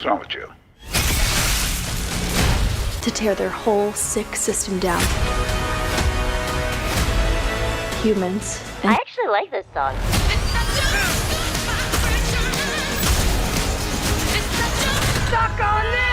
What's wrong with you? To tear their whole sick system down. Humans. I actually like this song. Stuck on this!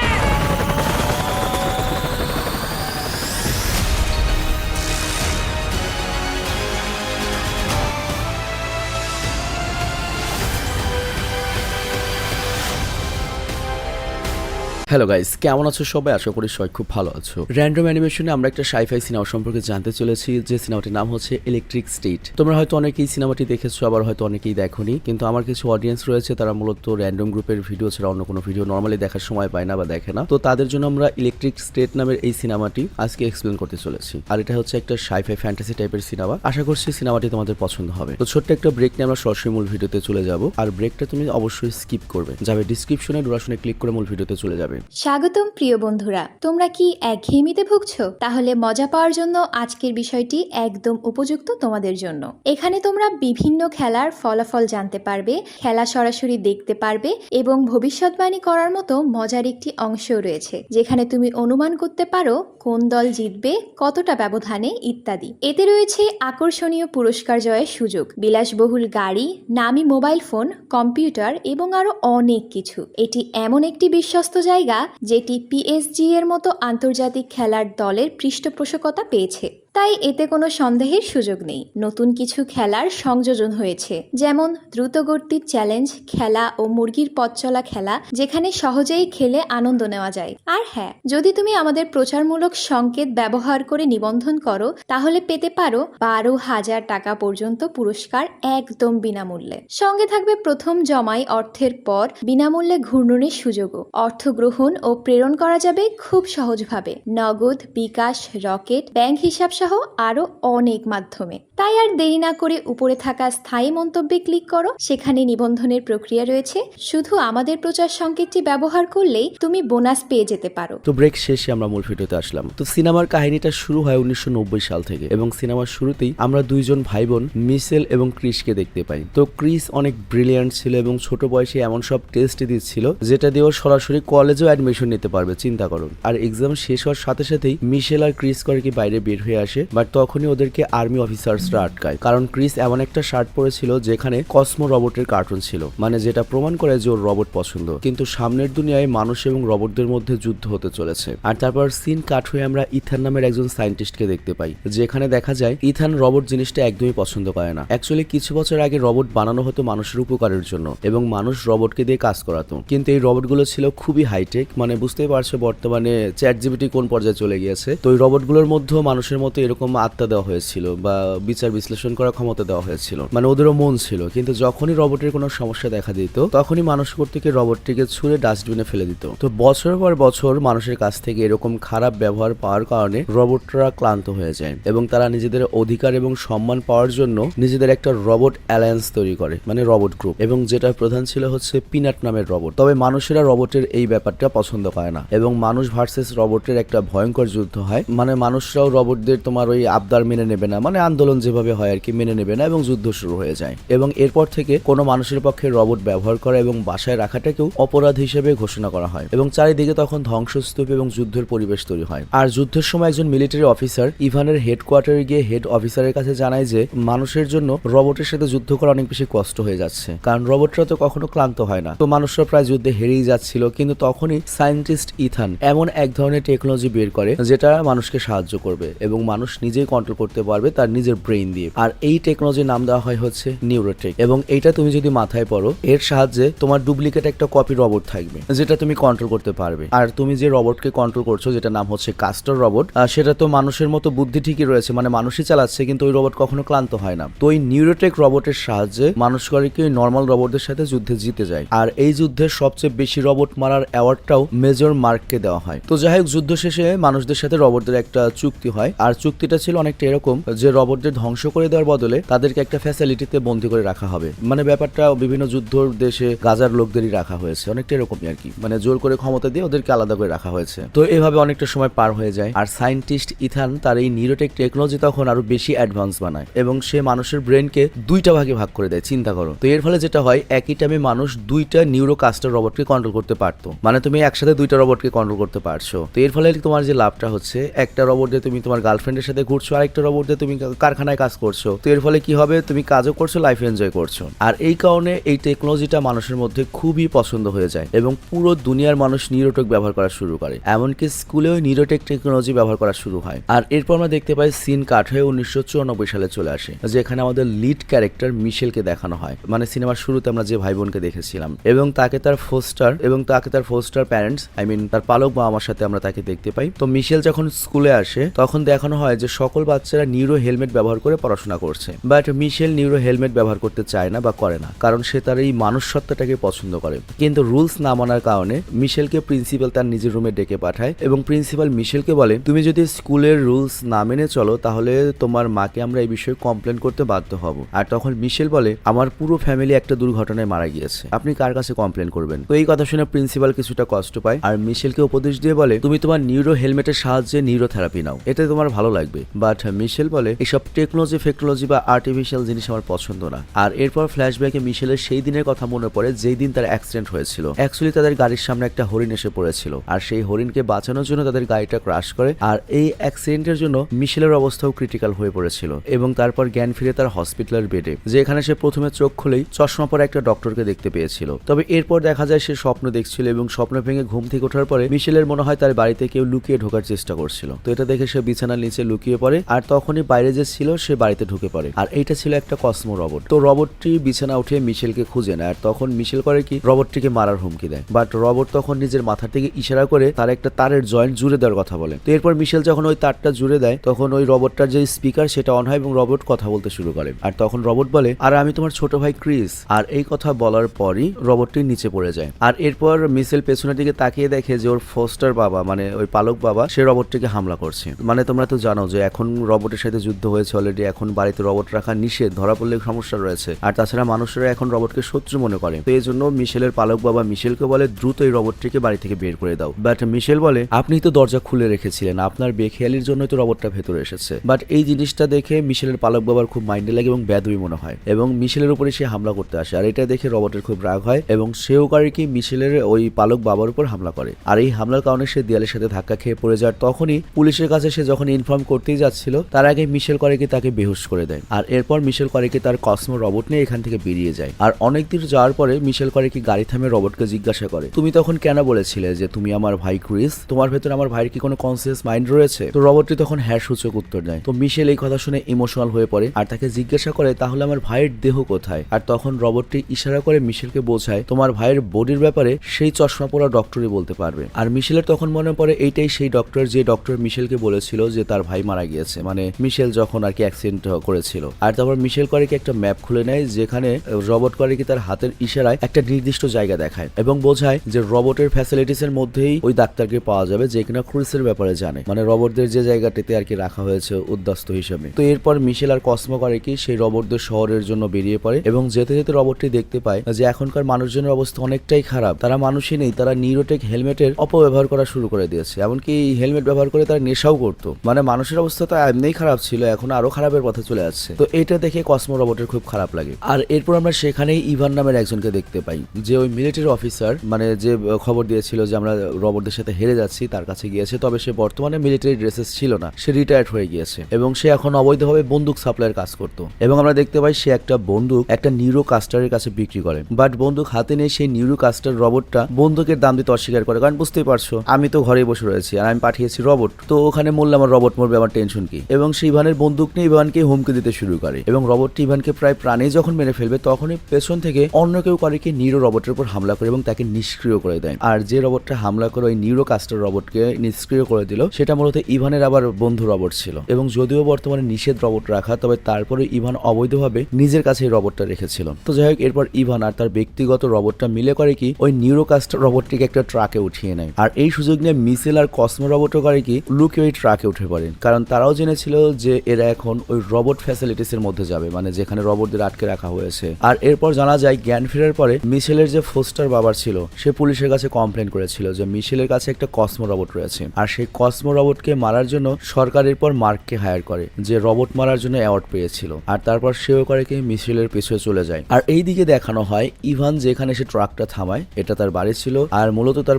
Hello guys, কেমন আছো সবাই? আশা করি সবাই খুব ভালো আছো। র্যান্ডম অ্যানিমেশনে আমরা একটা সাইফাই সিনেমা সম্পর্কে জানতে চলেছি, যে সিনেমাটির নাম হচ্ছে ইলেকট্রিক স্টেট। তোমরা হয়তো অনেকেই সিনেমাটি দেখেছো, আবার হয়তো অনেকেই দেখোনি, কিন্তু আমার কিছু অডিয়েন্স রয়েছে তারা মূলত র্যান্ডম গ্রুপের ভিডিও ছাড়া অন্য কোনো ভিডিও নর্মালি দেখার সময় পায় না বা দেখে না। তো তাদের জন্য আমরা ইলেকট্রিক স্টেট নামের এই সিনেমাটি আজকে এক্সপ্লেন করতে চলেছি। আর এটা হচ্ছে একটা সাইফাই ফ্যান্টাসি টাইপের সিনেমা। আশা করছি সিনেমাটি তোমাদের পছন্দ হবে। তো ছোট্ট একটা ব্রেক নিয়ে আমরা সরাসরি মূল ভিডিওতে চলে যাব, আর ব্রেকটা তুমি অবশ্যই স্কিপ করবে, যাবে ডিসক্রিপশনে, ডুরাশনে ক্লিক করে মূল ভিডিওতে চলে যাবে। স্বাগতম প্রিয় বন্ধুরা, তোমরা কি একঘেয়েমিতে ভুগছো? তাহলে মজা পাওয়ার জন্য আজকের বিষয়টি একদম উপযুক্ত তোমাদের জন্য। এখানে তোমরা বিভিন্ন খেলার ফলাফল জানতে পারবে, খেলা সরাসরি দেখতে পারবে এবং ভবিষ্যৎবাণী করার মতো মজার একটি অংশও রয়েছে, যেখানে তুমি অনুমান করতে পারো কোন দল জিতবে, কতটা ব্যবধানে ইত্যাদি। এতে রয়েছে আকর্ষণীয় পুরস্কার জয়ের সুযোগ, বিলাসবহুল গাড়ি, নামি মোবাইল ফোন, কম্পিউটার এবং আরো অনেক কিছু। এটি এমন একটি বিশ্বস্ত জায়গা যেটি পিএসজি এর মতো আন্তর্জাতিক খেলার দলের পৃষ্ঠপোষকতা পেয়েছে, তাই এতে কোনো সন্দেহের সুযোগ নেই। নতুন কিছু খেলার সংযোজন হয়েছে, যেমন দ্রুতগতির চ্যালেঞ্জ খেলা ও মুরগির পথ চলা খেলা, যেখানে সহজেই খেলে আনন্দ নেওয়া যায়। আর হ্যাঁ, যদি তুমি আমাদের প্রচারমূলক সংকেত ব্যবহার করে নিবন্ধন করো, তাহলে পেতে পারো 12,000 টাকা পর্যন্ত পুরস্কার একদম বিনামূল্যে। সঙ্গে থাকবে প্রথম জমাই অর্থের পর বিনামূল্যে ঘূর্ণনের সুযোগও। অর্থ গ্রহণ ও প্রেরণ করা যাবে খুব সহজভাবে, নগদ, বিকাশ, রকেট, ব্যাংক হিসাব সহ আরো অনেক মাধ্যমে। তাই আর দেরি না করে উপরে থাকা স্থায়ী মন্তব্যে ক্লিক করো, সেখানে নিবন্ধনের প্রক্রিয়া রয়েছে। শুধু আমাদের প্রচার সংকেতটি ব্যবহার করলেই তুমি বোনাস পেয়ে যেতে পারো। তো ব্রেক শেষে আমরা মূল ভিডিওতে আসলাম। তো সিনেমার কাহিনীটা শুরু হয় 1990 সাল থেকে, এবং সিনেমার শুরুতেই আমরা দুইজন ভাই বোন মিশেল এবং ক্রিসকে দেখতে পাই। তো ক্রিস অনেক ব্রিলিয়ান্ট ছিল এবং ছোট বয়সে এমন সব টেস্ট দিচ্ছিল যেটা দিয়ে ও সরাসরি কলেজেও অ্যাডমিশন নিতে পারবে, চিন্তা করো। আর এক্সাম শেষ হওয়ার সাথে সাথেই মিশেল আর ক্রিস করে কি বাইরে বের হয়ে আসে, বাট তখনই ওদেরকে আর্মি অফিসার্সরা আটকায়, কারণ ক্রিস এমন একটা শার্ট পরেছিল যেখানে কসমো রোবটের কার্টুন ছিল, মানে যেটা প্রমাণ করে যে ওর রোবট পছন্দ। কিন্তু সামনের দুনিয়ায় মানুষ এবং রোবটদের মধ্যে যুদ্ধ হতে চলেছে। আর তারপর সিন কাট হয়ে আমরা ইথান নামের একজন সায়েন্টিস্টকে দেখতে পাই, যেখানে দেখা যায় ইথান রোবট জিনিসটা একদমই পছন্দ করে না। অ্যাকচুয়ালি কিছু বছর আগে রোবট বানানো হতো মানুষের উপকারের জন্য, এবং মানুষ রোবটকে দিয়ে কাজ করাতো, কিন্তু এই রোবটগুলো ছিল খুবই হাইটেক, মানে বুঝতেই পারছো বর্তমানে চ্যাট জিপিটি কোন পর্যায়ে চলে গিয়েছে। তো এই রোবটগুলোর মধ্যেও মানুষের মতো এরকম আত্মা দেওয়া হয়েছিল বা বিচার বিশ্লেষণ করার ক্ষমতা দেওয়া হয়েছিল, মানে ওদেরও মন ছিল। কিন্তু যখনই রোবটের কোনো সমস্যা দেখা দিত, তখনই মানুষ কর্তৃক রোবটটিকে ছুঁড়ে ডাস্টবিনে ফেলে দিত। তো বছর পর বছর মানুষের কাছ থেকে এরকম খারাপ ব্যবহার পাওয়ার কারণে রোবটরা ক্লান্ত হয়ে যায়, এবং তারা নিজেদের অধিকার এবং সম্মান পাওয়ার জন্য নিজেদের একটা রোবট অ্যালায়েন্স তৈরি করে, মানে রোবট গ্রুপ, এবং যেটা প্রধান ছিল হচ্ছে পিনাট নামের রোবট। তবে মানুষেরা রোবটের এই ব্যাপারটা পছন্দ করে না, এবং মানুষ ভার্সেস রোবটের একটা ভয়ঙ্কর যুদ্ধ হয়। মানে মানুষরাও রোবটদের তোমার ওই আবদার মেনে নেবে না, মানে আন্দোলন যেভাবে হয় আর কি মেনে নেবে না, এবং যুদ্ধ শুরু হয়ে যায়। এবং এরপর থেকে কোনো মানুষের পক্ষে রোবট ব্যবহার করা এবং বাসায় রাখাটাকেও অপরাধ হিসেবে ঘোষণা করা হয়, এবং চারিদিকে তখন ধ্বংসস্তূপ এবং যুদ্ধের পরিবেশ তৈরি হয়। আর যুদ্ধের সময় একজন মিলিটারি অফিসার ইভানের হেডকোয়ার্টারে গিয়ে হেড অফিসারের কাছে জানায় যে মানুষের জন্য রোবটের সাথে যুদ্ধ করা অনেক বেশি কষ্ট হয়ে যাচ্ছে, কারণ রোবটরা তো কখনো ক্লান্ত হয় না। তো মানুষরা প্রায় যুদ্ধে হেরেই যাচ্ছিল, কিন্তু তখনই সায়েন্টিস্ট ইথান এমন এক ধরনের টেকনোলজি বের করে যেটা মানুষকে সাহায্য করবে, এবং মানুষ নিজেই কন্ট্রোল করতে পারবে তার নিজের ব্রেইন দিয়ে। আর এই টেকনোলজির নাম দেওয়া হয় হচ্ছে নিউরোটেক, এবং এইটা তুমি যদি মাথায় পড়ো, এর সাহায্যে তোমার ডুপ্লিকেট একটা কপি রোবট থাকবে যেটা তুমি কন্ট্রোল করতে পারবে। আর তুমি যে রোবটকে কন্ট্রোল করছো, যেটা নাম হচ্ছে কাস্টর রোবট, সেটা তো মানুষের মতো বুদ্ধি ঠিকই রয়েছে, মানে মানুষই চালাচ্ছে, কিন্তু ওই রোবট কখনো ক্লান্ত হয় না। তো ওই নিউরোটেক রোবটের সাহায্যে মানুষ করে কি নর্মাল রোবটদের সাথে যুদ্ধে জিতে যায়। আর এই যুদ্ধের সবচেয়ে বেশি রোবট মারার অ্যাওয়ার্ডটাও মেজর মার্ককে দেওয়া হয়। তো যাই হোক, যুদ্ধ শেষে মানুষদের সাথে রোবটদের একটা চুক্তি হয়, আর চুক্তিটা ছিল অনেকটা এরকম যে রবটদের ধ্বংস করে দেওয়ার বদলে তাদেরকে একটা ফ্যাসিলিটিতে বন্দী করে রাখা হবে। মানে ব্যাপারটা বিভিন্ন যুদ্ধর দেশে গাজার লোকদেরই রাখা হয়েছে, অনেকটা এরকমই আর কি, মানে জোর করে ক্ষমতা দিয়ে ওদেরকে আলাদা করে রাখা হয়েছে। তো এভাবে অনেকটা সময় পার হয়ে যায়, আর সায়েন্টিস্ট ইথান তার এই নিউরোটেক টেকনোলজি তখন আরো বেশি অ্যাডভান্স বানায় এবং সে মানুষের ব্রেনকে দুইটা ভাগে ভাগ করে দেয়। চিন্তা করো, তো এর ফলে যেটা হয় একই টাইমে মানুষ দুইটা নিউরোকাস্টার রবটকে কন্ট্রোল করতে পারতো, মানে তুমি একসাথে দুইটা রবটকে কন্ট্রোল করতে পারছো। তো এর ফলে তোমার যে লাভটা হচ্ছে, একটা রবট দিয়ে তুমি তোমার গার্লফ্রেন্ডের সাথে ঘুরছো, আরেকটা রবট দিয়ে তুমি কারখানায় কাজ করছো। তো এর ফলে কি হবে, তুমি কাজও করছো, লাইফ এনজয় করছো। আর এই কারণে এই টেকনোলজিটা মানুষের মধ্যে খুবই পছন্দ হয়ে যায় এবং পুরো দুনিয়ার মানুষ নিউরোটেক ব্যবহার করা শুরু করে, এমনকি স্কুলেও নিউরোটেক টেকনোলজি ব্যবহার করা শুরু হয়। আর এরপর আমরা দেখতে পাই সিন কাট হয়ে 1994 সালে চলে আসে, যেখানে আমাদের লিড ক্যারেক্টার মিশেলকে দেখানো হয়। মানে সিনেমার শুরুতে আমরা যে ভাই বোনকে দেখেছিলাম এবং তাকে তার ফোস্টার প্যারেন্টস, আই মিন তার পালক মা আমার সাথে আমরা তাকে দেখতে পাই। তো মিশেল যখন স্কুলে আসে তখন দেখানো হয় যে সকল বাচ্চারা নিউরো হেলমেট ব্যবহার করে পড়াশোনা করছে, বাট মিশেল নিউরো হেলমেট ব্যবহার করতে চায় না বা করে না, কারণ সে তার এই মানুষ সত্তাটাকে পছন্দ করে। কিন্তু রুলস না মানার কারণে মিশেলকে প্রিন্সিপাল তার নিজের রুমে ডেকে পাঠায় এবং প্রিন্সিপাল মিশেলকে বলে, তুমি যদি স্কুলের রুলস না মেনে চলো তাহলে তোমার মাকে আমরা এই বিষয়ে কমপ্লেন করতে বাধ্য হব। আর তখন মিশেল বলে, আমার পুরো ফ্যামিলি একটা দুর্ঘটনায় মারা গিয়েছে, আপনি কার কাছে কমপ্লেন করবেন? তো এই কথা শুনে প্রিন্সিপাল কিছুটা কষ্ট পায় আর মিশেলকে উপদেশ দিয়ে বলে, তুমি তোমার নিউরো হেলমেটের সাহায্যে নিউরো থেরাপি নাও, এতে তোমার ভালো লাগবে। বাট মিশেল বলে, এসব টেকনোলজি বা আর্টিফিশিয়াল জিনিস আমার পছন্দ না। আর এরপর ফ্ল্যাশব্যাকে মিশেলের সেই দিনের কথা মনে পড়ে যেই দিন তার অ্যাক্সিডেন্ট হয়েছিল। অ্যাকচুয়ালি তাদের গাড়ির সামনে একটা হরিণ এসে পড়েছিল আর সেই হরিণকে বাঁচানোর জন্য তাদের গাড়িটা ক্রাশ করে, আর এই অ্যাক্সিডেন্টের জন্য মিশেলের অবস্থাও ক্রিটিক্যাল হয়ে পড়েছিল এবং তারপর জ্ঞান ফিরে তার হসপিটালের বেডে, যেখানে সে প্রথমে চোখ খুলেই চশমা পরা একটা ডক্টরকে দেখতে পেয়েছিল। তবে এরপর দেখা যায় সে স্বপ্ন দেখছিল এবং স্বপ্ন ভেঙে ঘুম থেকে ওঠার পরে মিশেলের মনে হয় তার বাড়িতে কেউ লুকিয়ে ঢোকার চেষ্টা করছিল। তো এটা দেখে সে বিছানার নিচে লুকিয়ে পড়ে আর তখনই বাইরে যে ছিল সে বাড়িতে ঢুকে পড়ে, আর এইটা ছিল একটা কসমো রবট। তো রবটটি বিছানা উঠে মিশেলকে খুঁজে নেয় আর তখন মিশেল করে কি রবটটিকে মারার হুমকি দেয়, বাট রবট তখন নিজের মাথার থেকে ইশারা করে তার একটা তারের জয়েন্ট জুড়ে দেওয়ার কথা বলে। তো এরপর মিশেল যখন ওই তারটা জুড়ে দেয় তখন ওই রবটটার যে স্পিকার সেটা অন হয় এবং রবট কথা বলতে শুরু করে। আর তখন রবট বলে, আর আমি তোমার ছোট ভাই ক্রিস। আর এই কথা বলার পরই রবটটি নিচে পড়ে যায়। আর এরপর মিশেল পেছনের দিকে তাকিয়ে দেখে যে ওর ফোস্টার বাবা, মানে ওই পালক বাবা, সে রবটটিকে হামলা করছে। মানে তোমরা তো জানো যে এখন রবটের সাথে যুদ্ধ হয়েছে অলরেডি, এখন বাড়িতে রবট রাখা নিষেধ, ধরা পড়লে সমস্যা রয়েছে। আর তাছাড়া মানুষেরা এখন রবটকে শত্রু মনে করে। তো এই জন্য মিশেলের পালক বাবা মিশেলকে বলে, দ্রুত এই রবটটিকে বাড়ি থেকে বের করে দাও। বাট মিশেল বলে, আপনি তো দরজা খুলে রেখেছিলেন, আপনার বেখেয়ালির জন্যই তো রবটটা ভেতরে এসেছে। বাট এই জিনিসটা দেখে মিশেলের পালক বাবার খুব মাইন্ডে লাগে এবং বেদবি মনে হয় এবং মিশেলের উপরে সে হামলা করতে আসে। আর এটা দেখে রবটের খুব রাগ হয় এবং সেও করে কি মিশেলের ওই পালক বাবার উপর হামলা করে। আর এই হামলার কারণে সে দেয়ালের সাথে ধাক্কা খেয়ে পড়ে যায়। তখনই পুলিশের কাছে সে যখন ইনফর্ম করতেই যাচ্ছিল তার আগে মিশেল করে কি তাকে বেহুশ করে দেয়। আর এরপর মিশেল করে কি তার কসমো রবট নিয়ে এখান থেকে বেরিয়ে যায়। আর অনেক দূর যাওয়ার পরে মিশেল করে কি গাড়ি থামে রবটকে জিজ্ঞাসা করে, তুমি তখন কেন বলেছিলে যে তুমি আমার ভাই ক্রিস, তোমার ভেতরে আমার ভাইয়ের কি কোনো কনসিয়াস মাইন্ড রয়েছে? তো রবটটি তখন হ্যাঁ সূচক উত্তর দেয়। তো মিশেল এই কথা শুনে ইমোশনাল হয়ে পড়ে আর তাকে জিজ্ঞাসা করে, তাহলে আমার ভাইয়ের দেহ কোথায়? আর তখন রবটটি ইশারা করে মিশেলকে বোঝায়, তোমার ভাইয়ের বডির ব্যাপারে সেই চশমা পরা ডক্টরই বলতে পারবে। আর মিশেলের তখন মনে পড়ে এইটাই সেই ডক্টর যে ডক্টর মিশেলকে বলেছিল যে তার ভাই মারা গিয়েছে, মানে মিশেল যখন আর কি অ্যাক্সিডেন্ট করেছিল। আর তারপর মিশেল করে কি একটা ম্যাপ খুলে নেয় যেখানে রবট করে কি তার হাতের ইশারায় একটা নির্দিষ্ট জায়গা দেখায় এবং বোঝায় যে রবটের ফ্যাসিলিটিস এর মধ্যেই ওই ডাক্তারকে পাওয়া যাবে যে কিনা ক্রিসের ব্যাপারে জানে, মানে রবটদের যে জায়গাটিতে আর কি রাখা হয়েছে উদ্বাস্তু হিসেবে। তো এরপর মিশেল আর কসমো করে কি সেই রবটদের শহরের জন্য বেরিয়ে পড়ে এবং যেতে যেতে রবটটি দেখতে পায় যে এখনকার মানুষজনের অবস্থা অনেকটাই খারাপ, তারা মানুষই নেই, তারা নিউরোটেক হেলমেটের অপব্যবহার করা শুরু করে দিয়েছে, এমনকি হেলমেট ব্যবহার করে তারা নেশাও করতো। মানে মানুষের অবস্থা তো এমনিই খারাপ ছিল, এখন আরো খারাপের পথে চলে যাচ্ছে। তো এটা দেখে কসমো রবটের খুব খারাপ লাগে। আর এরপর আমরা সেখানেই ইভান নামের একজনকে দেখতে পাই যে ওই মিলিটারি অফিসার, মানে যে খবর দিয়েছিল যে আমরা রবটদের সাথে হেরে যাচ্ছি, তার কাছে গিয়েছে। তবে সে বর্তমানে মিলিটারি ড্রেসেস ছিল না, সে রিটায়ার্ড হয়ে গিয়েছে এবং সে এখন অবৈধভাবে বন্দুক সাপ্লাইয়ের কাজ করতো। এবং আমরা দেখতে পাই সে একটা বন্দুক একটা নিউরো কাস্টারের কাছে বিক্রি করে, বাট বন্দুক হাতে নিয়ে সেই নিউরো কাস্টার রবটটা বন্দুকের দাম দিতে অস্বীকার করে, কারণ বুঝতেই পারছো আমি তো ঘরে বসে রয়েছি আর আমি পাঠিয়েছি রবট, তো ওখানে মরলে আমার রবট মরবে, আমার টেনশন কি। এবং সে ইভানের বন্দুক নিয়ে ইভানকে হুমকি দিতে শুরু করে এবং রবটটি ইভানকে প্রায় প্রাণেই যখন মেরে ফেলবে তখনই পেছন থেকে অন্য কেউ করে কি নিউরো রবটের উপর হামলা করে এবং তাকে নিষ্ক্রিয় করে দেয়। আর যে রবটটা হামলা করে ওই নিউরো কাস্টার রবটকে নিষ্ক্রিয় করে দিল সেটা মূলত ইভানের আবার বন্ধু রবট ছিল এবং যদিও বর্তমানে নিষেধ রবট রাখা, তবে তারপরে ইভান অবৈধভাবে নিজের কাছে এই রবটটা রেখেছিল। তো যাই হোক, এরপর ইভান আর তার ব্যক্তিগত রবটটা মিলে করে কি ওই নিউরো কাস্টার রবটটিকে একটা ট্রাকে উঠিয়ে নেয়। আর এই সুযোগ নিয়ে মিশেল আর কসমো রবটও করে কি লুকিয়ে ওই ট্রাকে উঠে পড়ে। কারণ তারাও জেনেছিল যে এরা এখন ওই রোবট ফ্যাসিলিটিস এর মধ্যে যাবে, মানে যেখানে রোবটদের আটকে রাখা হয়েছে। আর এরপর জানা যায় জ্ঞান ফেরার পরে মিশেলের যে ফোস্টার বাবার ছিল সে পুলিশের কাছে কমপ্লেন করেছিল যে মিশেলের কাছে একটা কসমো রোবট রয়েছে, আর সেই কসমো রোবটকে মারার জন্য সরকার এরপর মার্ককে হায়ার করে, যে রোবট মারার জন্য অ্যাওয়ার্ড পেয়েছিল। আর তারপর সেও করে কি মিশেলের পিছনে চলে যায়। আর এই দিকে দেখানো হয় ইভান যেখানে সে ট্রাকটা থামায় এটা তার বাড়ি ছিল, আর মূলত তার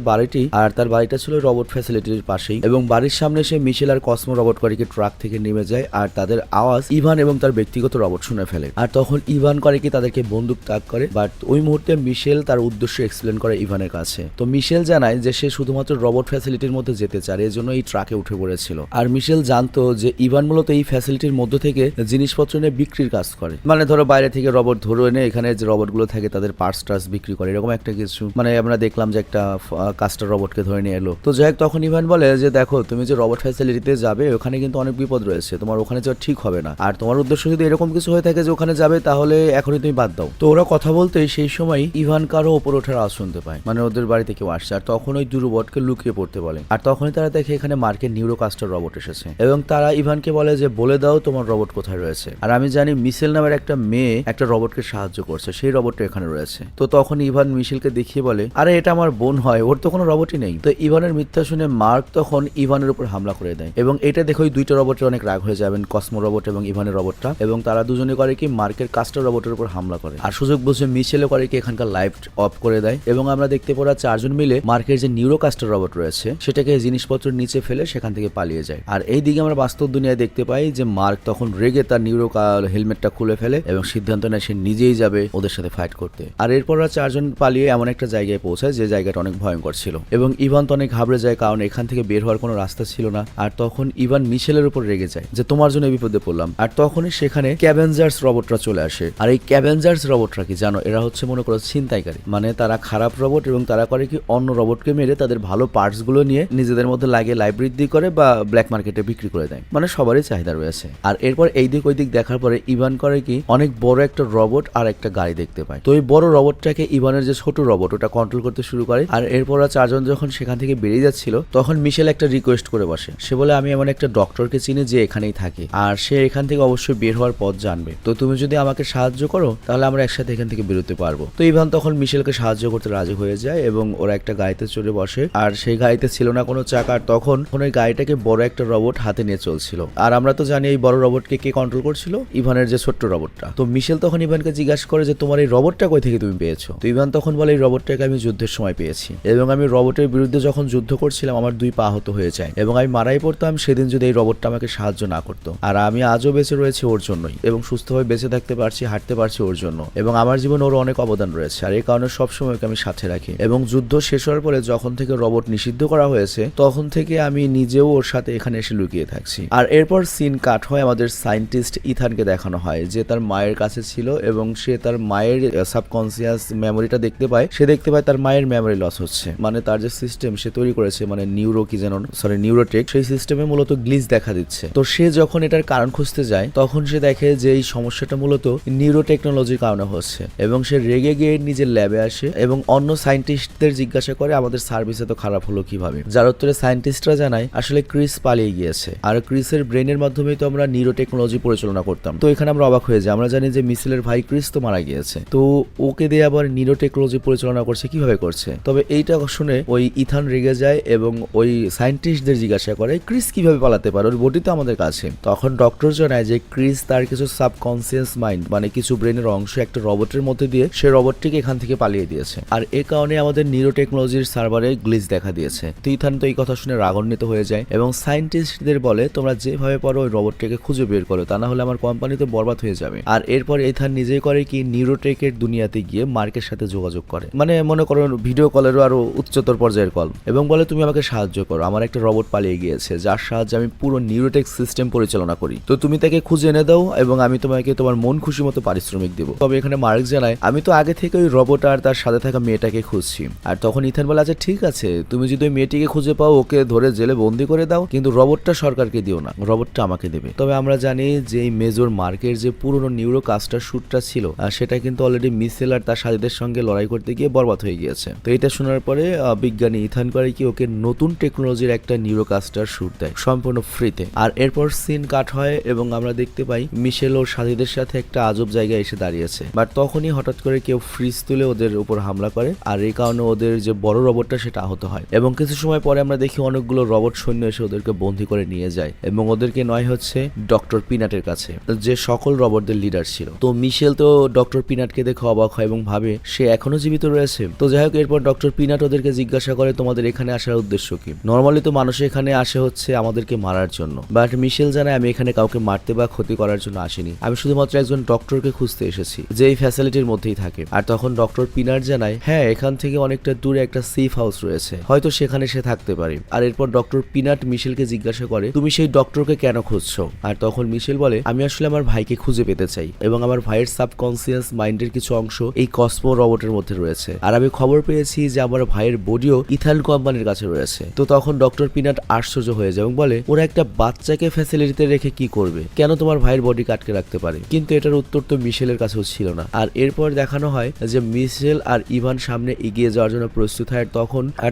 বাড়িটা ছিল রোবট ফ্যাসিলিটির পাশেই, এবং বাড়ির সামনে সে মিশেল আর কসমো রোবট করে কি ট্রাক থেকে নেমে যায়, আর তাদের আওয়াজ ইভান এবং তার ব্যক্তিগত রোবট শুনে ফেলে। আর তখন ইভান করে কি তাদেরকে বন্দুক তাক করে, বাট ওই মুহূর্তে মিশেল তার উদ্দেশ্য এক্সপ্লেন করে ইভানের কাছে। তো মিশেল জানায় যে সে শুধুমাত্র রোবট ফ্যাসিলিটির মধ্যে যেতে চায়, এর জন্য এই ট্রাকে উঠে পড়েছিল। আর মিশেল জানতো যে ইভান মূলত এই ফ্যাসিলিটির মধ্যে থেকে জিনিসপত্র নিয়ে বিক্রির কাজ করে, মানে ধরো বাইরে থেকে রোবট ধরে এনে এখানে যে রোবটগুলো থাকে তাদের পার্টস টার্স বিক্রি করে, এরকম একটা কিছু। মানে আমরা দেখলাম যে একটা কাস্টার রোবটকে ধরে নিয়ে এলো। তো যাই হোক, তখন ইভান বলে যে দেখো তুমি যে রোবট ফ্যাসিলিটিতে যাবে ওখানে কিন্তু অনেক বিপদ রয়েছে, তোমার ওখানে যাওয়া ঠিক হবে না, আর তোমার উদ্দেশ্য যদি এরকম কিছু হয়ে থাকে যে ওখানে যাবে তাহলে এখনই তুমি বাদ দাও। তো ওরা কথা বলতে সেই সময় ইভান কারো ওপর ওঠার আওয়াজ শুনতে পায়, মানে ওদের বাড়িতে কেউ আসছে, আর তখন ওই দুই রোবটকে লুকিয়ে পড়তে বলে। আর তখনই তারা দেখে এখানে মার্কের নিউরোকাস্টার রোবট এসেছে, এবং তারা ইভানকে বলে যে বলে দাও তোমার রোবট কোথায় রয়েছে। আর আমি জানি মিশেল নামের একটা মেয়ে একটা রোবটকে সাহায্য করছে, সেই রোবটটা এখানে রয়েছে। তো তখন ইভান মিশেলকে দেখিয়ে বলে আরে এটা আমার বোন হয়, ওর তো কোনো রোবটই নেই। তো ইভানের মিথ্যা শুনে মার্ক তখন ইভানের উপর হামলা করে দেয়, এবং এটা দেখে ওই দুইটা রোবটের অনেক রাগ হয়ে যাবেন, কসমো রোবট এবং ইভানের রোবটটা, এবং তারা দুজনে করে কি মার্কের কাস্টার রোবটের উপর হামলা করে। আর সুযোগ বুঝে মিশেলও করে কি এখানকার লাইট অফ করে দেয়, এবং আমরা দেখতে পারা চারজন মিলে মার্কের যে নিউরোকাস্টার রোবট রয়েছে সেটাকে জিনিসপত্র নিচে ফেলে সেখান থেকে পালিয়ে যায়। আর এই দিকে আমরা বাস্তব দুনিয়ায় দেখতে পাই যে মার্ক তখন রেগে তার নিউরো হেলমেটটা খুলে ফেলে এবং সিদ্ধান্ত নেয় সে নিজেই যাবে ওদের সাথে ফাইট করতে। আর এরপর চারজন পালিয়ে এমন একটা জায়গায় পৌঁছায় যে জায়গাটা অনেক ভয়ঙ্কর ছিল, এবং ইভান তো অনেক ঘাবড়ে যায় কারণ এখান থেকে বের হওয়ার কোনো রাস্তা ছিল না। আর তখন ইভান মিশেলের উপর রেগে যায় যে তোমার জন্য বিপদে পড়লাম। আর তখনই সেখানে ক্যাভেঞ্জার্স রোবটরা চলে আসে। আর এই ক্যাভেঞ্জার্স রোবটরা কি জানো, এরা হচ্ছে মনে করো ছিনতাইকারী, মানে তারা খারাপ রোবট, এবং তারা করে কি অন্য রোবটকে মেরে তাদের ভালো পার্টস গুলো নিয়ে নিজেদের মধ্যে লাগিয়ে লাইভ বৃদ্ধি করে বা ব্ল্যাক মার্কেটে বিক্রি করে দেয়, মানে সবারই চাহিদা রয়েছে। আর এরপর এই দিক ওই দিক দেখার পরে ইভান করে কি অনেক বড় একটা রোবট আর একটা গাড়ি দেখতে পায়। তো এই বড় রোবটটাকে ইভানের যে ছোট রোবট ওটা কন্ট্রোল করতে শুরু করে। আর এরপর চারজন যখন সেখান থেকে বেরিয়ে যাচ্ছিল তখন মিশেল একটা রিকোয়েস্ট করে বসে, সে বলে আমি এমন একটা ডক্টরকে চিনি যে এখানেই থাকে, আর সে এখান থেকে অবশ্যই বের হওয়ার পথ জানবে, তো তুমি যদি আমাকে সাহায্য করো তাহলে আমরা একসাথে এখান থেকে বেরোতে পারবো। তো ইভান তখন মিশেলকে সাহায্য করতে রাজি হয়ে যায়, এবং ওরা একটা গাড়িতে চড়ে বসে। আর সেই গাড়িতে ছিল না কোনো চাকা, তখন ওই গাড়িটাকে বড় একটা রোবট হাতে নিয়ে চলছিল। আর আমরা তো জানি এই বড় রোবটকে কে কন্ট্রোল করছিল, ইভানের যে ছোট্ট রোবটটা। তো মিশেল তখন ইভানকে জিজ্ঞাসা করে যে তোমার এই রোবটটা কই থেকে তুমি পেয়েছো। তো ইভান তখন বলে এই রোবটটাকে আমি যুদ্ধের সময় পেয়েছি, এবং আমি রোবটের বিরুদ্ধে যখন যুদ্ধ করছিলাম আমার 2 পা আহত হয়ে যায়, এবং আমি মারাই পড়তাম সেদিন যদি এই রোবটটা আমাকে সাহায্য না করতো। আর আমি আজও বেঁচে রয়েছি ওর জন্যই, এবং সুস্থভাবে বেঁচে থাকতে পারছি, হাঁটতে পারছি ওর জন্য, এবং আমার জীবনে ওর অনেক অবদান রয়েছে। আর এই কারণে সবসময় ওকে আমি সাথে রাখি, এবং যুদ্ধ শেষ হওয়ার পরে যখন থেকে রোবট নিষিদ্ধ করা হয়েছে তখন থেকে আমি নিজেও ওর সাথে এখানে এসে লুকিয়ে থাকছি। আর এরপর সিন কাট হয়, আমাদের সায়েন্টিস্ট ইথানকে দেখানো হয় যে তার মায়ের কাছে ছিল, এবং সে তার মায়ের সাবকনসিয়াস মেমোরিটা দেখতে পায়। সে দেখতে পায় তার মায়ের মেমোরি লস হচ্ছে, মানে তার যে সিস্টেম সে তৈরি করেছে, মানে নিউরোটেক, সেই সিস্টেমে মূলত গ্লিচ দেখা দিচ্ছে। তো সে যখন এটার কারণ খুঁজতে যায় তখন সে দেখে যে এই সমস্যাটা মূলত নিউরোটেকনোলজির কারণে হচ্ছে, এবং সে রেগে গিয়ে নিজের ল্যাবে আসে এবং অন্য সায়েন্টিস্টদের জিজ্ঞাসা করে আমাদের সার্ভিস এত খারাপ হলো কিভাবে। যার উত্তরে সায়েন্টিস্টরা জানায় আসলে ক্রিস পালিয়ে গিয়েছে, আর ক্রিসের ব্রেনের মাধ্যমেই তো আমরা নিউরোটেকনোলজি পরিচালনা করতাম। তো এখানে আমরা অবাক হয়ে যাই, আমরা জানি যে মিশেলের ভাই ক্রিস তো মারা গিয়েছে, তো ওকে দিয়ে আবার নিউরোটেকনোলজি পরিচালনা করছে, কিভাবে করছে। তবে এইটা শুনে ওই ইথান রেগে যায় এবং ওই সায়েন্টিস্টদের জিজ্ঞাসা করে ক্রিস কিভাবে পালাতে পারে, ওর বডি তো আমাদের কাছে। তখন ডক্টর জানায় যে ক্রিস তার কিছু সাবকনসিয়াস মাইন্ড, মানে কিছু ব্রেনের অংশ একটা রোবটের মধ্যে দিয়ে সে রোবটটিকে এখান থেকে পালিয়ে দিয়েছে, আর এ কারণে আমাদের নিউরোটেকনোলজির সার্ভারে গ্লিচ দেখা দিয়েছে। তো ইথান তো এই কথা শুনে রাগান্বিত হয়ে যায় এবং সায়েন্টিস্টদের বলে তোমরা যেভাবে পারো ওই রোবটটাকে খুঁজে বের করো, তা না হলে আমার কোম্পানি তো বরবাদ হয়ে যাবে। আর এরপর ইথান নিজেই করে কি নিউরোটেকের দুনিয়াতে গিয়ে মার্কের সাথে যোগাযোগ করে, মানে মনে করো ভিডিও কলেরও আরো উচ্চতর পর্যায়ের কল, এবং বলে তুমি আমাকে সাহায্য করো, আমার একটা রোবট পালিয়ে গিয়েছে যার সাহায্যে আমি পুরো নিউরোটেক সিস্টেম পরিচালনা করি, তো তুমি তাকে খুঁজে এনে দাও এবং আমি তোমাকে তোমার মন খুশি মতো পারিশ্রমিক দেবো। তবে এখানে মার্ক জানায় আমি তো আগে থেকে ওই রোবট আর তার সাথে থাকা মেয়েটাকে খুঁজছি। আর তখন ইথান বলে আচ্ছা ঠিক আছে, তুমি যদি ওই মেয়েটিকে খুঁজে পাও ওকে ধরে জেলে বন্দি করে দাও, কিন্তু রোবটটা সরকারকে দিও না, রোবটটা আমাকে দেবে। তবে আমরা জানি যে এই মেজর মার্কের যে পুরনো নিউরোকাস্টার শুটটা ছিল সেটা কিন্তু অলরেডি মিশেল আর তার সাথীদের সঙ্গে লড়াই করতে গিয়ে বরবাদ হয়ে গিয়েছে। তো এটা শোনার পরে বিজ্ঞানী ইথান করে কি ওকে নতুন টেকনোলজির একটা নিউরোকাস্টার শুট দেয়, সম্পূর্ণ সম্পূর্ণ ফ্রিতে। আর এরপর সিন কাট হয় এবং আমরা দেখতে পাই মিশেল ওর সাথীদের সাথে একটা আজব জায়গায় এসে দাঁড়িয়েছে। বাট তখনই হঠাৎ করে কেউ ফ্রিজ তুলে ওদের উপর হামলা করে, আর এই কারণে ওদের যে বড় রোবটটা সেটা আহত হয়। এবং কিছু সময় পরে আমরা দেখি অনেকগুলো রোবট সৈন্য এসে ওদেরকে বন্দী করে নিয়ে যায় এবং ওদেরকে নয় হচ্ছে ডক্টর পিনাটের কাছে, যে সকল রোবটদের লিডার ছিল। তো মিশেল তো ডক্টর পিনাটকে দেখে অবাক হয় এবং ভাবে সে এখনো জীবিত রয়েছে। তো যাই হোক, এরপর ডক্টর পিনাট ওদেরকে জিজ্ঞাসা করে তোমাদের এখানে আসার উদ্দেশ্য কি। নর্মালি তো মানুষ এখানে আসে হচ্ছে আমাদেরকে মারার জন্য, বাট মিশেল জানায় আমি এখানে কাউকে মারতে বা ক্ষতি করার জন্য আসিনি, আমি শুধুমাত্র একজন ডক্টরকে খুঁজতে এসেছি যে এই ফ্যাসিলিটির মধ্যেই থাকে। আর তখন ডক্টর পিনাট জানায় হ্যাঁ, এখান থেকে অনেকটা দূরে একটা সেফ হাউস রয়েছে, হয়তো সেখানে সে থাকতে পারে। আর এরপর ডক্টর পিনাট মিশেলকে জিজ্ঞাসা করে তুমি সেই ডক্টরকে কেন খুঁজছো। আর তখন মিশেল বলে আমি আসলে আমার ভাইকে খুঁজে পেতে চাই এবং আমার ভাইয়ের সাবকনসিয়াস মাইন্ডের কিছু অংশ এই কসমো রোবটের মধ্যে রয়েছে, আর আমি খবর পেয়েছি যে আমার ভাইয়ের বডিও ইথান কোম্পানির কাছে রয়েছে। তো তখন ডক্টর পিনাট আশ্চর্য হয়ে যায় এবং বলে ওরা একটা বাচ্চাকে ফ্যাসিলিটিতে রেখে কি করবে, কেন তোমার ভাইয়ের বডি আটকে রাখতে পারে। কিন্তু এটার উত্তর তো মিশেলের কাছেও ছিল না। আর এরপর দেখানো হয় যে মিশেল আর ইভান সামনে এগিয়ে যাওয়ার জন্য প্রস্তুত হয়।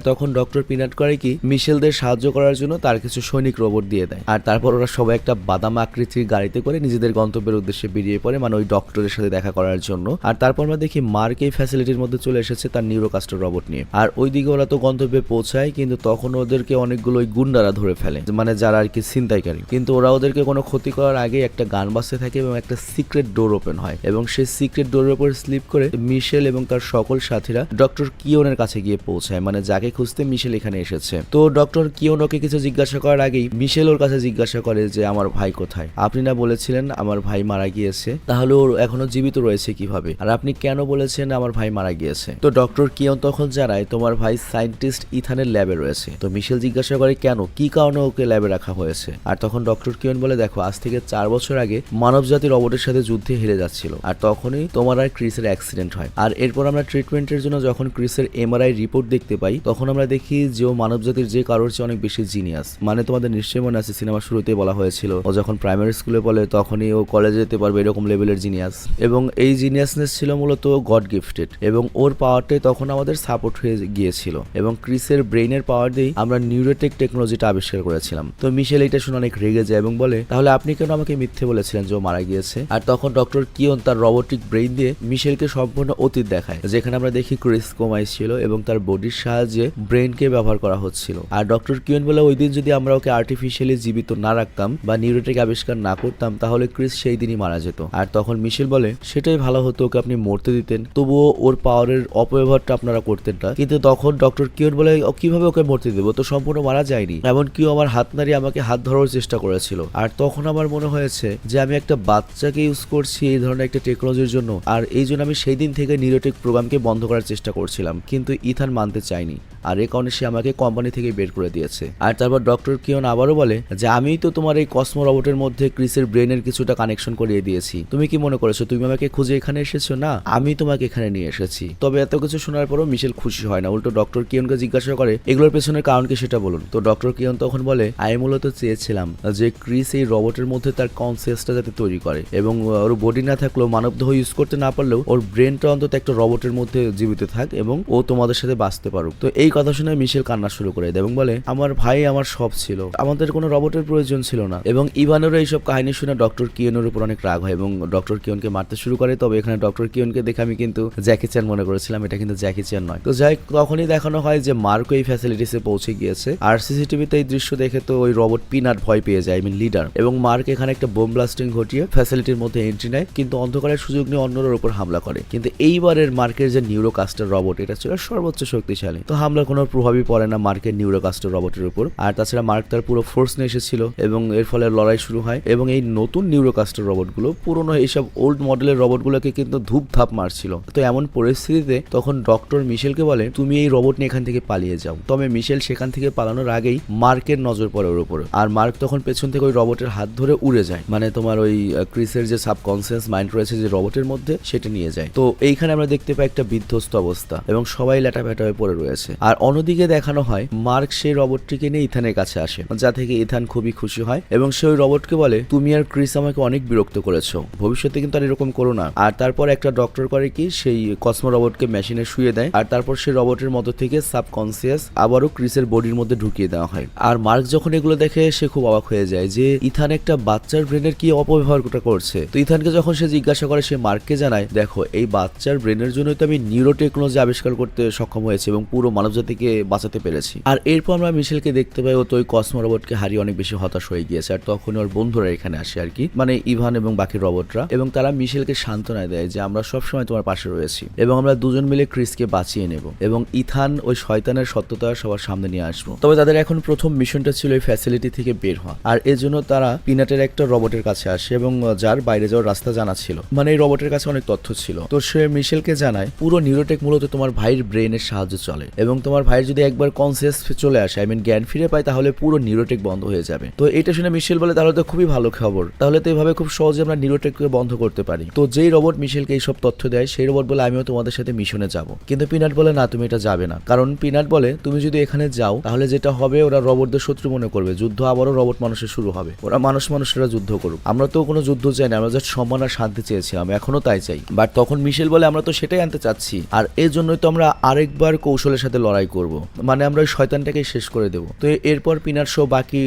তখন ডক্টর পিনাট করে কি মিশেলদের সাহায্য করার জন্য তার কিছু সৈনিক রোবট দিয়ে দেয়। আর তারপর ওরা সবাই একটা বাদাম আকৃতির গাড়িতে করে নিজেদের গন্তব্যের উদ্দেশ্যে বেরিয়ে পড়ে, মানে ওই ডক্টরের সাথে দেখা করার জন্য। আর তারপর আমরা দেখি মার্ক এই ফ্যাসিলিটির মধ্যে চলে এসেছে তার নিউরোকাস্টার রোবট নিয়ে। আর ওইদিকে ওরা তো গন্তব্যে পৌঁছায়, কিন্তু তখন ওদেরকে অনেকগুলো ওই গুন্ডারা ধরে ফেলে, মানে যারা আর কি ছিনতাইকারী। কিন্তু ওরা ওদেরকে কোনো ক্ষতি করার আগে একটা গান বাজতে থাকে এবং একটা সিক্রেট ডোর ওপেন হয় এবং সেই সিক্রেট ডোরের উপর স্লিপ করে মিশেল এবং তার সকল সাথীরা ডক্টর কিওনের কাছে গিয়ে পৌঁছায়, মানে যাকে খুঁজতে মিশেল এখানে এসেছে। তো ডক্টর কিওন ওকে কিছু জিজ্ঞাসা করার আগেই মিশেল ওর কাছে জিজ্ঞাসা করে যে আমার ভাই কোথায়, আপনি না বলেছিলেন আমার ভাই মারা গিয়েছে, তাহলে ওর এখনো জীবিত রয়েছে কিভাবে, আর আপনি কেন বলেছেন আমার ভাই মারা গিয়েছে। তো ডক্টর কিওন তখন জানায় তোমার ভাই সায়েন্টিস্ট ইথানের ল্যাবে রয়েছে। তো মিশেল জিজ্ঞাসা করে কেন, কি কারণে ওকে ল্যাবে রাখা হয়েছে। আর তখন ডক্টর কিওন বলে দেখো আজ থেকে 4 বছর আগে মানব জাতি রোবটের সাথে যুদ্ধে হেরে যাচ্ছিল, আর তখনই তোমার আর ক্রিসের অ্যাক্সিডেন্ট হয়। আর এরপর আমরা ট্রিটমেন্টের জন্য যখন ক্রিসের এমআরআই রিপোর্ট দেখতে পাই তখন আমরা দেখি যে ও মানব জাতির যে কারোর চেয়ে অনেক বেশি জিনিয়াস। মানে তোমাদের নিশ্চয়ই মনে আছে সিনেমার শুরুতেই বলা হয়েছিল ও যখন প্রাইমারি স্কুলে পড়ে তখনই ও কলেজে যেতে পারবে এরকম লেভেলের জিনিয়াস, এবং এই জিনিয়াসনেস ছিল মূলত গড গিফটেড এবং ওর পাওয়ারটাই তখন আমাদের সাপোর্ট হয়ে গিয়েছিল এবং ক্রিসের ব্রেইনের পাওয়ার দিয়ে আমরা নিউরোটেক টেকনোলজিটা আবিষ্কার করেছিলাম। তো মিশেল এটা শুনে অনেক রেগে যায় এবং বলে তাহলে আপনি কেন আমাকে মিথ্যে বলেছিলেন যে ও মারা গিয়েছে। আর তখন ডক্টর কিওন তার রোবোটিক ব্রেইন দিয়ে মিশেলকে সম্পূর্ণ অতীত দেখায়, যেখানে আমরা দেখি ক্রিস কোমায় ছিল এবং তার বডির সাহায্যে ব্রেইনকে ব্যবহার করা হচ্ছিল। আর ডক্টর কিওন বলে ওই দিন যদি আমরা ওকে আর্টিফিশিয়ালি জীবিত না রাখতাম বা নিউরোটেক আবিষ্কার না করতাম তাহলে ক্রিস সেই দিনই মারা যেত। আর তখন মিশেল বলে সেটাই ভালো হতো, ওকে আপনি মরতে দিতেন, তবুও ওর পাওয়ারের অপব্যবহারটা আপনারা করতেন না। কিন্তু তখন ডক্টর কিওন বলে কিভাবে ওকে মরতে দেবো, তো সম্পূর্ণ মারা যায়নি, এমন কেউ আমার হাত নাড়িয়ে আমাকে হাত ধরার চেষ্টা করেছিল। আর তখন আমার মনে হয়েছে যে আমি একটা বাচ্চাকে ইউজ করছি এই ধরনের একটা টেকনোলজির জন্য, আর এই জন্য আমি সেই দিন থেকে নিউরোটেক প্রোগ্রামকে বন্ধ করার চেষ্টা করছিলাম, কিন্তু ইথান মানতে চাইনি, আর এই কারণে সে আমাকে কোম্পানি থেকে বের করে দিয়েছে। আর তারপর ডক্টর কিওন আবারও বলে যে আমিই তো তোমার এই কসমো রোবটের মধ্যে ক্রিসের ব্রেনের কিছুটা কানেকশন করিয়ে দিয়েছি, তুমি কি মনে করেছো তুমি আমাকে খুঁজে এখানে এসেছো, না আমি তোমাকে এখানে নিয়ে এসেছি। তবে এত কিছু শোনার পরও মিশেল খুশি হয় না, উল্টো ডক্টর কিওনকে জিজ্ঞাসা করে এগুলোর পেছনের কারণ কি সেটা বলুন। তো ডক্টর কিওন তখন বলে আমি মূলত চেয়েছিলাম যে ক্রিস এই রোবটের মধ্যে তার কনসিয়াসটা যাতে তৈরি করে এবং ওর বডি না থাকলেও মানব দেহ ইউজ করতে না পারলেও ওর ব্রেনটা অন্তত একটা রোবটের মধ্যে জীবিত থাক এবং ও তোমাদের সাথে বাঁচতে পারুক। তো এই কথা শুনে মিশেল কান্না শুরু করে দেয় এবং বলে আমার ভাই আমার সব ছিল, আমাদের কোনো রোবটের প্রয়োজন ছিল না। এবং ইভানেরও এইসব কাহিনী শুনে ডক্টর কিওনের উপর অনেক রাগ হয় এবং ডক্টর কিওনকে মারতে শুরু করে। তবে এখানে ডক্টর কিওনকে দেখে আমি কিন্তু জ্যাকি চ্যান মনে করেছিলাম, এটা কিন্তু জ্যাকি চ্যান নয়। তো যাই তখনই দেখানো হয় যে মার্কো এই ফ্যাসিলিটিসে পৌঁছে গিয়েছে, আর সিসিটিভিতে এই দৃশ্য দেখে তো ওই রোবট পিনাট ভয় পেয়ে যায়, লিডার, এবং মার্ক এখানে একটা বোম ব্লাস্টিং ঘটিয়ে ফ্যাসিলিটির মধ্যে এন্ট্রি নেয়, কিন্তু অন্ধকারের সুযোগ নিয়ে অন্যদের উপর হামলা করে। কিন্তু এইবারের মার্কের যে নিউরোকাস্টার রোবট এটা ছিল সর্বোচ্চ শক্তিশালী, তো হামলার কোনো প্রভাবই পড়ে না মার্কের নিউরোকাস্টার রোবটের উপর। আর তাছাড়া মার্ক তার পুরো ফোর্স নিয়ে এসেছিল এবং এর ফলে লড়াই শুরু হয় এবং এই নতুন নিউরোকাস্টার রোবটগুলো পুরনো এইসব ওল্ড মডেলের রোবটগুলোকে কিন্তু ধূপধাপ মারছিল। তো এমন পরিস্থিতিতে তখন ডক্টর মিশেলকে বলে তুমি এই রোবট নিয়ে এখান থেকে পালিয়ে যাও। তবে মিশেল সেখান থেকে পালানোর আগেই মার্কের নজর পড়ে ওর উপর, আর মার্ক তখন পেছন থেকে ওই রোবটের হাত ধরে উড়ে যায়, মানে তোমার ওই ক্রিসের যে সাবকনসিয়াস মাইন্ড রয়েছে যে রোবটের মধ্যে সেটা নিয়ে যায়। তো এইখানে আমরা দেখতে পাই একটা বিধ্বস্ত অবস্থা এবং সবাই ল্যাটাপ্যাটা হয়ে পড়ে রয়েছে। আর অন্যদিকে দেখানো হয় মার্ক সেই রোবটটিকে নিয়ে ইথানের কাছে আসে, যা থেকে ইথান খুবই খুশি হয় এবং সে ওই রোবটকে বলে তুমি আর ক্রিস আমাকে অনেক বিরক্ত করেছো, ভবিষ্যতে কিন্তু আর এরকম করো না। আর তারপর একটা ডক্টর করে কি সেই কসমো রোবটকে মেশিনে শুয়ে দেয়, আর তারপর সেই রোবটের মধ্যে থেকে সাবকনসিয়াস আবারও ক্রিসের বডির মধ্যে ঢুকিয়ে দেওয়া হয়। আর মার্ক যখন এগুলো এগুলো দেখে সে খুব অবাক হয়ে যায় যে ইথান একটা বাচ্চার ব্রেনের কি অপব্যবহারটা করছে। তো ইথানকে যখন সে জিজ্ঞাসা করে সে মার্ককে জানায়, দেখো এই বাচ্চার ব্রেনের জন্যই তো আমি নিউরো টেকনোলজি আবিষ্কার করতে সক্ষম হয়েছি এবং পুরো মানবজাতিকে বাঁচাতে পেরেছি। আর এরপর আমরা মিশেলকে দেখতে পাই ও তো ওই কসমো রোবটকে হারিয়ে অনেক বেশি হতাশ হয়ে গিয়েছে। আর তখন ওর বন্ধুরা এখানে আসে আর কি, মানে ইভান এবং বাকি রোবটরা, এবং তারা মিশেলকে সান্ত্বনা দেয় যে আমরা সবসময় তোমার পাশে রয়েছি এবং আমরা দুজন মিলে ক্রিসকে বাঁচিয়ে নেব এবং ইথান ওই শয়তানের সত্যতা সবার সামনে নিয়ে আসবো। তবে তাদের এখন প্রথম মিশনটা ছিল এই ফ্যাসিলিটি থেকে বের হওয়া, আর এর জন্য তারা পিনাটের একটা রোবটের কাছে আসে এবং যার বাইরে যাওয়ার রাস্তা জানা ছিল, মানে এই রোবটের কাছে অনেক তথ্য ছিল। তো সে মিশেলকে জানায় পুরো নিউরোটেক মূলত তোমার ভাইয়ের ব্রেনের সাহায্যে চলে এবং তোমার ভাইয়ের যদি একবার কনসিয়াস চলে আসে, আই মিন জ্ঞান ফিরে পায়, তাহলে পুরো নিউরোটেক বন্ধ হয়ে যাবে। তো এটা শুনে মিশেল বলে তাহলে তো খুবই ভালো খবর, তাহলে তো এভাবে খুব সহজে আমরা নিউরোটেককে বন্ধ করতে পারি। তো যেই রোবট মিশেলকে এইসব তথ্য দেয় সেই রোবট বলে আমিও তোমাদের সাথে মিশনে যাব, কিন্তু পিনাট বলে না তুমি এটা যাবে না, কারণ পিনাট বলে তুমি যদি এখানে যাও তাহলে যেটা হবে ওরা রোবটদের শত্রু মনে করবে, যুদ্ধ আবারও রোবট মানুষের শুরু হবে, ওরা মানুষেরা যুদ্ধ করুক। আমরা তো কোনো যুদ্ধ চাই না, আমরা জাস্ট সম্মান আর শান্তি চেয়েছিলাম, এখনো তাই চাই। বাট তখন মিশেল বলে আমরা তো সেটাই আনতে চাচ্ছি, আর এর জন্যই তো আমরা আরেকবার কৌশলের সাথে লড়াই করব, মানে আমরা ওই শয়তানটাকে শেষ করে দেবো। তো এরপর পিনাট সহ বাকি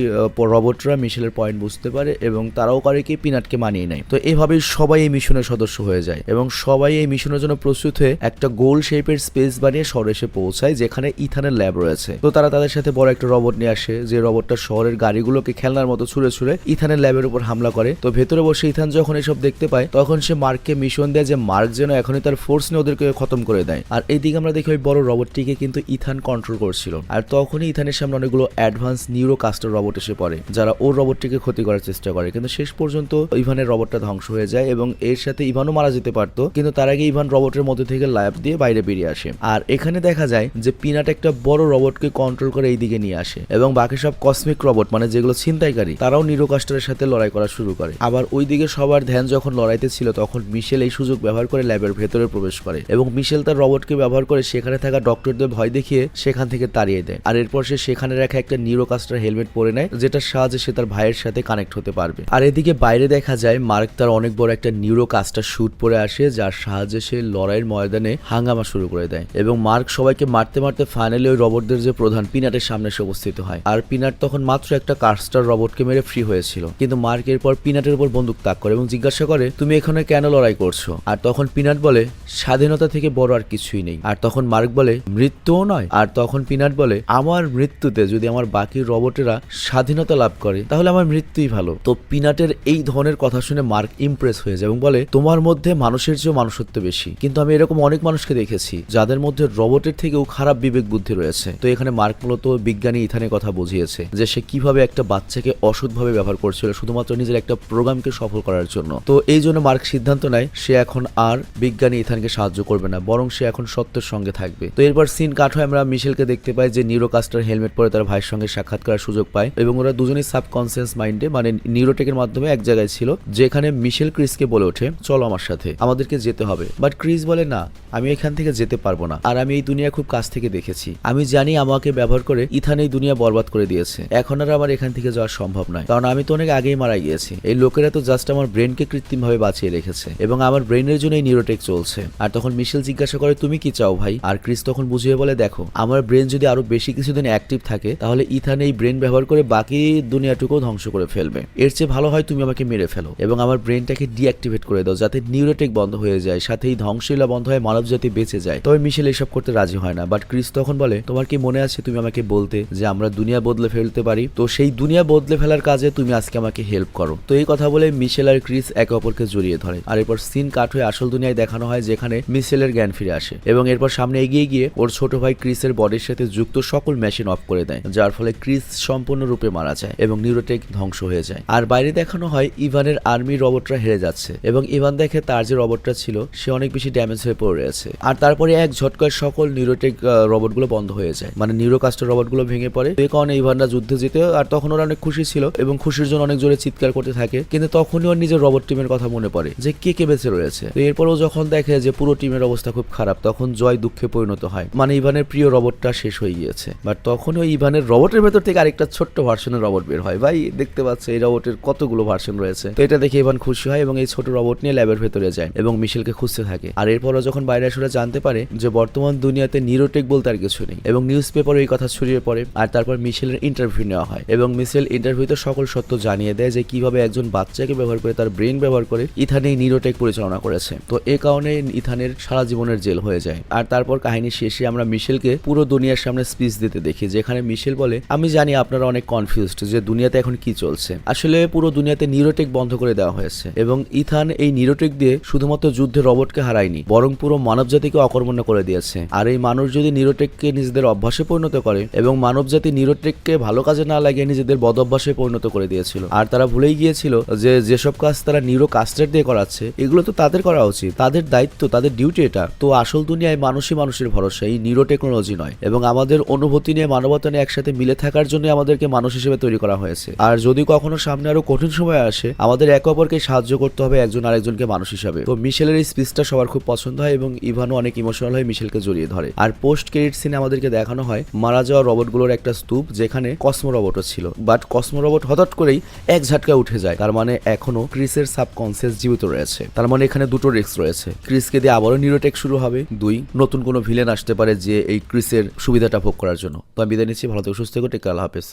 রোবটরা মিশেলের পয়েন্ট বুঝতে পারে এবং তারাও করে কি পিনাটকে মানিয়ে নেয়। তো এভাবেই সবাই এই মিশনের সদস্য হয়ে যায় এবং সবাই এই মিশনের জন্য প্রস্তুত হয়ে একটা গোল শেপের স্পেস বানিয়ে শহরে এসে পৌঁছায় যেখানে ইথানের ল্যাব রয়েছে। তো তারা তাদের সাথে বড় একটা রোবট নিয়ে আসে, যে রোবটটা শহরের গাড়িগুলোকে খেলনার মতো ছুঁড়ে ছুঁড়ে ইথানের ল্যাবের উপর হামলা করে। তো ভেতরে বসে ইথান যখন এসব দেখতে পায় তখন সে মার্ককে মিশন দেয় যে মার্ক যেন এখনই তার ফোর্স নিয়ে ওদেরকে খতম করে দেয়। আর এইদিকে আমরা দেখি ওই বড় রোবটটিকে কিন্তু ইথান কন্ট্রোল করছিল, আর তখনই ইথানের সামনে অনেকগুলো অ্যাডভান্স নিউরো কাস্টার রোবট এসে পড়ে যারা ওর রোবটটিকে ক্ষতি করার চেষ্টা করে, কিন্তু শেষ পর্যন্ত ইভানের রোবটটা ধ্বংস হয়ে যায় এবং এর সাথে ইভানও মারা যেতে পারতো, কিন্তু তার আগে ইভান রোবটের মধ্যে থেকে ল্যাব দিয়ে বাইরে বেরিয়ে আসে। আর এখানে দেখা যায় যে পিনাট একটা বড় রোবটকে কন্ট্রোল করে এইদিকে নিয়ে আসে এবং বাকি সব কসমিক রোবট মানে যেগুলো ছিনতাইকারী তারাও নিউরো কাস্টারের সাথে লড়াই করা শুরু করে। আবার ওইদিকে সবার ধ্যান যখন লড়াইতে ছিল তখন মিশেল এই সুযোগ ব্যবহার করে ল্যাবের ভেতরে প্রবেশ করে এবং মিশেল তার রোবটকে ব্যবহার করে সেখানে থাকা ডক্টরদের ভয় দেখিয়ে সেখান থেকে তাড়িয়ে দেয়। আর এরপর সে সেখানে রাখা একটা নিউরো কাস্টার হেলমেট পরে নেয় যেটার সাহায্যে সে তার ভাইয়ের সাথে কানেক্ট হতে পারবে। আর এদিকে বাইরে দেখা যায় মার্ক তার অনেক বড় একটা নিউরো কাস্টার শুট পরে আসে যার সাহায্যে সে লড়াইয়ের ময়দানে হাঙ্গামা শুরু করে দেয় এবং মার্ক সবাইকে মারতে মারতে ফাইনালি ওই রোবটদের যে প্রধান পিনাটের সামনে এসে উপস্থিত হয়। আর পিনাট তখন মাত্র একটা কাস্টার রোবটকে মেরে ফ্রি হয়েছিল, কিন্তু মার্ক এরপর পিনাটের উপর বন্দুক তাক করে এবং জিজ্ঞাসা করে তুমি এখানে কেন লড়াই করছো। আর তখন পিনাট বলে স্বাধীনতা থেকে বড় আর কিছুই নেই। আর তখন মার্ক বলে মৃত্যুও নয়। আর তখন পিনাট বলে আমার মৃত্যুতে যদি আমার বাকি রোবটেরা স্বাধীনতা লাভ করে তাহলে আমার মৃত্যুই ভালো। তো পিনাটের এই ধরনের কথা শুনে মার্ক ইমপ্রেস হয়ে যায় এবং বলে তোমার মধ্যে মানুষের চেয়েও মানুষত্ব বেশি, কিন্তু আমি এরকম অনেক মানুষকে দেখেছি যাদের মধ্যে রোবটের থেকেও খারাপ বিবেক বুদ্ধি রয়েছে। তো এখানে মার্ক মূলত বিজ্ঞানী ইথানের কথা বুঝিয়েছে যে সে কিভাবে একটা বাচ্চাকে অসৎভাবে ব্যবহার করছিল শুধুমাত্র নিজের একটা প্রোগ্রামকে সফল করার জন্য। তো এই জন্য মার্ক সিদ্ধান্ত নেয় সে এখন আর বিজ্ঞানী ইথানকে সাহায্য করবে না, বরং সে এখন সত্যের সঙ্গে থাকবে। তো এরপর সিন কাট হয়ে আমরা মিশেলকে দেখতে পাই যে নিউরোকাস্টার হেলমেট পরে তার ভাইয়ের সঙ্গে সাক্ষাৎ করার সুযোগ পায় এবং ওরা দুজনেই সাবকনসিয়াস মাইন্ডে মানে নিউরোটেকের মাধ্যমে এক জায়গায় ছিল, যেখানে মিশেল ক্রিসকে বলে ওঠে চলো আমার সাথে, আমাদেরকে যেতে হবে। বাট ক্রিস বলে না, আমি এখান থেকে যেতে পারবো না, আর আমি এই দুনিয়া খুব কাছ থেকে দেখেছি, আমি জানি আমাকে ব্যবহার করে ইথান এই দুনিয়া বরবাদ করে দিয়েছে, এখন আর আমার এখান থেকে যাওয়া সম্ভব নয়, কারণ আমি তো অনেক আগেই মারা গিয়েছি। এই লোকেরা তো জাস্ট আমার ব্রেনকে কৃত্রিমভাবে বাঁচিয়ে রেখেছে এবং আমার ব্রেনের জন্য এই নিউরোটেক চলছে। আর তখন মিশেল জিজ্ঞাসা করে তুমি কি চাও ভাই? আর ক্রিস তখন বুঝিয়ে বলে দেখো আমার ব্রেন যদি আরো বেশি কিছুদিন অ্যাক্টিভ থাকে তাহলে ইথান এই ব্রেন ব্যবহার করে বাকি দুনিয়াটুকু ধ্বংস করে ফেলবে, এর চেয়ে ভালো হয় তুমি আমাকে মেরে ফেলো এবং আমার ব্রেনটাকে ডিঅ্যাক্টিভেট করে দাও যাতে নিউরোটেক বন্ধ হয়ে যায়, সাথে এই ধ্বংসলীলা বন্ধ হয়, মানবজাতি বেঁচে যায়। তবে মিশেল এসব করতে রাজি হয় না। বাট ক্রিস তখন বলে তোমার কি মনে আছে তুমি আমাকে বলতে যে আমরা দুনিয়া বদলে ফেলতে পারি, তো সেই দুনিয়া বদলে ফেলার কাজে তুমি আজকে আমাকে হেল্প করো। তো এই কথা বলে মিশেল আর ক্রিস একে অপরকে জড়িয়ে ধরে। আর এরপর সিন কাট হয়ে আসল দুনিয়ায় দেখানো হয় যেখানে মিশেলের জ্ঞান ফিরে আসে এবং এরপর সামনে এগিয়ে গিয়ে ওর ছোট ভাই ক্রিসের বডির সাথে যুক্ত সকল মেশিন অফ করে দেয়, যার ফলে ক্রিস সম্পূর্ণরূপে মারা যায় এবং নিউরোটেক ধ্বংস হয়ে যায়। আর বাইরে দেখানো হয় ইভানের আর্মি রোবটরা হেরে যাচ্ছে এবং ইভান দেখে তার যে রোবটটা ছিল সে অনেক বেশি ড্যামেজ হয়ে পড়ে আছে। আর তারপরে এক ঝটকায় সকল নিউরোটেক রোবটগুলো বন্ধ হয়ে যায়, মানে নিউরোকাস্টার রোবটগুলো ভেঙে পড়ে। এই কারণে ইভানরা যুদ্ধে জিতে, আর তখন ওরা অনেক খুশি ছিল এবং খুশির জন্য অনেক জোরে চিৎকার করতে থাকে, কিন্তু তখনই ওর নিজের রোবট টিমের কথা মনে পড়ে যে কে কে বেঁচে রয়েছে। তো এরপরও যখন দেখে যে পুরো টিমের অবস্থা খুব খারাপ তখন জয় দুঃখে পরিণত হয়, মানে ইভানের প্রিয় রোবটটা শেষ হয়ে গিয়েছে। বাট তখন ওই ইভানের রোবটের ভেতর থেকে আরেকটা ছোট্ট ভার্সনের রোবট বের হয়। ভাই দেখতে পাচ্ছে এই রোবটের কতগুলো ভার্সন রয়েছে। তো এটা দেখে ইভান খুশি হয় এবং এই ছোট রোবট নিয়ে ল্যাবের ভেতরে যায় এবং মিশেলকে খুঁজতে থাকে। আর এরপরও যখন বাইরে আসলে জানতে পারে যে বর্তমান দুনিয়াতে নিউরোটেক বলতে আর কিছু নেই এবং নিউজ পেপারে এই কথা ছড়িয়ে পড়ে। আর তারপর মিশেলের ইন্টারভিউ ইন্টারভিউ নেওয়া হয় এবং মিশেল ইন্টারভিউতে সকল সত্য জানিয়ে দেয় যে কিভাবে একজন বাচ্চাকে ব্যবহার করে, তার ব্রেন ব্যবহার করে ইথান এই নিউরোটেক পরিচালনা করেছে। তো এই কারণে ইথানের সারা জীবনের জেল হয়ে যায়। আর তারপর কাহিনী শেষে আমরা মিশেলকে পুরো দুনিয়ার সামনে স্পিচ দিতে দেখি, যেখানে মিশেল বলে, আমি জানি আপনারা অনেক কনফিউজড যে দুনিয়াতে এখন কি চলছে। আসলে পুরো দুনিয়াতে নিউরোটেক বন্ধ করে দেওয়া হয়েছে এবং ইথান এই নিউরোটেক দিয়ে শুধুমাত্র যুদ্ধে রোবটকে হারায়নি, বরং পুরো মানবজাতিকে অকর্মণ্য করে দিয়েছে। আর এই মানুষ যদি নিউরোটেককে নিজেদের অভ্যাসে পরিণত করে এবং মানবজাতি নিউরোটেককে ভালো কাজে না লাগিয়ে নিজেদের বদ অভ্যাসে পরিণত করে দিয়েছিল। আর তারা ভুলেই গিয়েছিল যে যেসব কাজ তারা নিউরো কাস্টার দিয়ে করাচ্ছে এগুলো তো তাদের করা উচিত, তাদের দায়িত্ব, তাদের ডিউটি এটা। তো আসল দুনিয়ায় মানুষই মানুষের ভরসা, এই নিউরো টেকনোলজি নয়। এবং আমাদের অনুভূতি নিয়ে, মানবতা নিয়ে একসাথে মিলে থাকার জন্য আমাদেরকে মানুষ হিসেবে তৈরি করা হয়েছে। আর যদি কখনো সামনে আরো কঠিন সময় আসে, আমাদের একে অপরকে সাহায্য করতে হবে একজন আরেকজনকে মানুষ হিসাবে। তো মিশেলের এই স্পিচটা সবার খুব পছন্দ হয় এবং ইভানও অনেক ইমোশনাল হয়ে মিশেলকে জড়িয়ে ধরে। আর পোস্ট ক্রেডিট সিনে আমাদেরকে দেখানো হয় মারা যাওয়া রোবটগুলোর একটা স্তূপ, যেখানে কসমো রোবটও ছিল। বাট কসমো রোবট হঠাৎ করেই এক ঝাটকায় উঠে যায়। তার মানে এখনো ক্রিসের সাবকনসিয়াস জীবিত রয়েছে। তার মানে এখানে দুটো রিস্ক রয়েছে, ক্রিসকে দিয়ে আবারও নিউরোটেক শুরু হবে, 2 নতুন কোনো ভিলেন আসতে পারে যে এই ক্রিসের সুবিধাটা ভোগ করার জন্য। তো আমি বিদায় নিচ্ছি, ভালো থেকো, সুস্থ থেকো, টেক কেয়ার, আল্লাহ হাফেজ।